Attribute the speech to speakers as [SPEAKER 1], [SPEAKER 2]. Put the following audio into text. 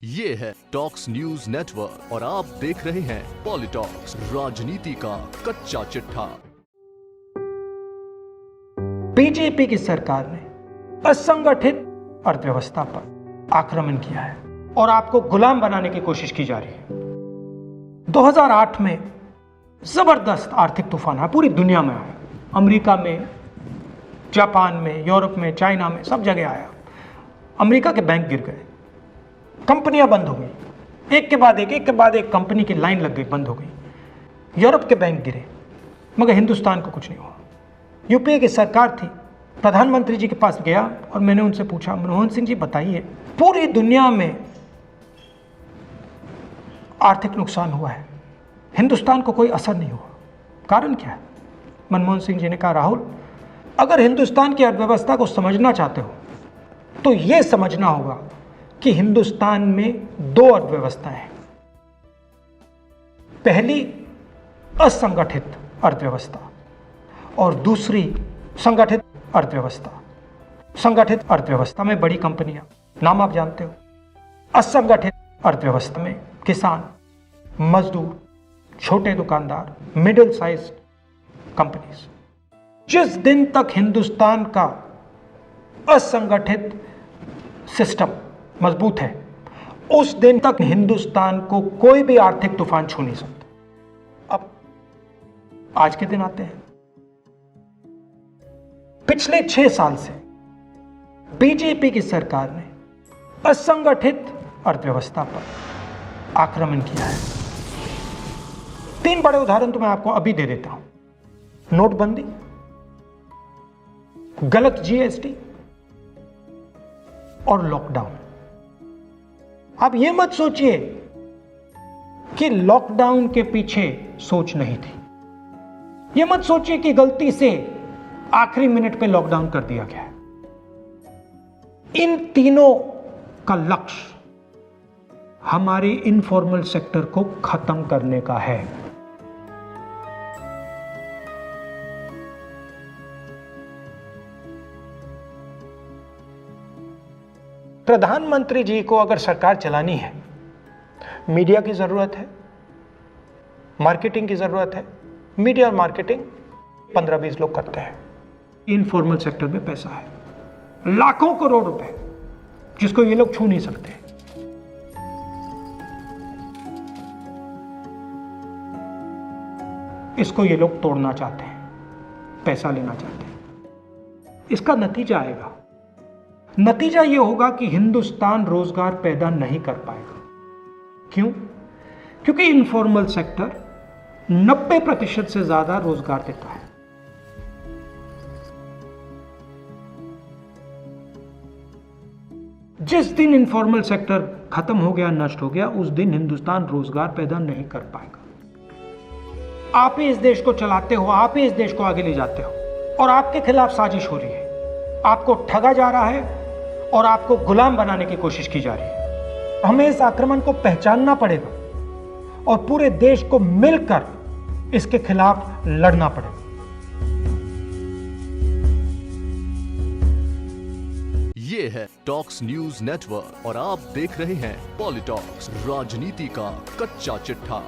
[SPEAKER 1] ये है talks news network और आप देख रहे हैं पॉलिटॉक्स, राजनीति का कच्चा चिट्ठा।
[SPEAKER 2] बीजेपी की सरकार ने असंगठित अर्थव्यवस्था पर आक्रमण किया है और आपको गुलाम बनाने की कोशिश की जा रही है। 2008 में जबरदस्त आर्थिक तूफान आया, पूरी दुनिया में आया, अमेरिका में, जापान में, यूरोप में, चाइना में, सब जगह आया। अमेरिका के बैंक गिर गए, कंपनियां बंद हो गई, एक के बाद एक कंपनी की लाइन लग गई, बंद हो गई। यूरोप के बैंक गिरे, मगर हिंदुस्तान को कुछ नहीं हुआ। यूपीए की सरकार थी, प्रधानमंत्री जी के पास गया और मैंने उनसे पूछा, मनमोहन सिंह जी बताइए, पूरी दुनिया में आर्थिक नुकसान हुआ है, हिंदुस्तान को कोई असर नहीं हुआ, कारण क्या है? मनमोहन सिंह जी ने कहा, राहुल, अगर हिंदुस्तान की अर्थव्यवस्था को समझना चाहते हो तो यह समझना होगा कि हिंदुस्तान में दो अर्थव्यवस्थाएं हैं। पहली असंगठित अर्थव्यवस्था और दूसरी संगठित अर्थव्यवस्था। संगठित अर्थव्यवस्था में बड़ी कंपनियां, नाम आप जानते हो। असंगठित अर्थव्यवस्था में किसान, मजदूर, छोटे दुकानदार, मिडिल साइज कंपनीज। जिस दिन तक हिंदुस्तान का असंगठित सिस्टम मजबूत है, उस दिन तक हिंदुस्तान को कोई भी आर्थिक तूफान छू नहीं सकता। अब आज के दिन आते हैं। पिछले 6 साल से बीजेपी की सरकार ने असंगठित अर्थव्यवस्था पर आक्रमण किया है। 3 बड़े उदाहरण तो मैं आपको अभी दे देता हूं। नोटबंदी, गलत जीएसटी और लॉकडाउन। आप यह मत सोचिए कि लॉकडाउन के पीछे सोच नहीं थी। यह मत सोचिए कि गलती से आखिरी मिनट पे लॉकडाउन कर दिया गया है। इन तीनों का लक्ष्य हमारे इनफॉर्मल सेक्टर को खत्म करने का है। प्रधानमंत्री जी को अगर सरकार चलानी है, मीडिया की जरूरत है, मार्केटिंग की जरूरत है। मीडिया और मार्केटिंग 15-20 लोग करते हैं। इनफॉर्मल सेक्टर में पैसा है, लाखों करोड़ रुपए, जिसको ये लोग छू नहीं सकते। इसको ये लोग तोड़ना चाहते हैं, पैसा लेना चाहते हैं। इसका नतीजा आएगा। नतीजा यह होगा कि हिंदुस्तान रोजगार पैदा नहीं कर पाएगा। क्यों? क्योंकि इनफॉर्मल सेक्टर 90% से ज्यादा रोजगार देता है। जिस दिन इनफॉर्मल सेक्टर खत्म हो गया, नष्ट हो गया, उस दिन हिंदुस्तान रोजगार पैदा नहीं कर पाएगा। आप ही इस देश को चलाते हो, आप ही इस देश को आगे ले जाते हो, और आपके खिलाफ साजिश हो रही है। आपको ठगा जा रहा है और आपको गुलाम बनाने की कोशिश की जा रही है। हमें इस आक्रमण को पहचानना पड़ेगा और पूरे देश को मिलकर इसके खिलाफ लड़ना पड़ेगा।
[SPEAKER 1] ये है टॉक्स न्यूज नेटवर्क और आप देख रहे हैं पॉलिटॉक्स, राजनीति का कच्चा चिट्ठा।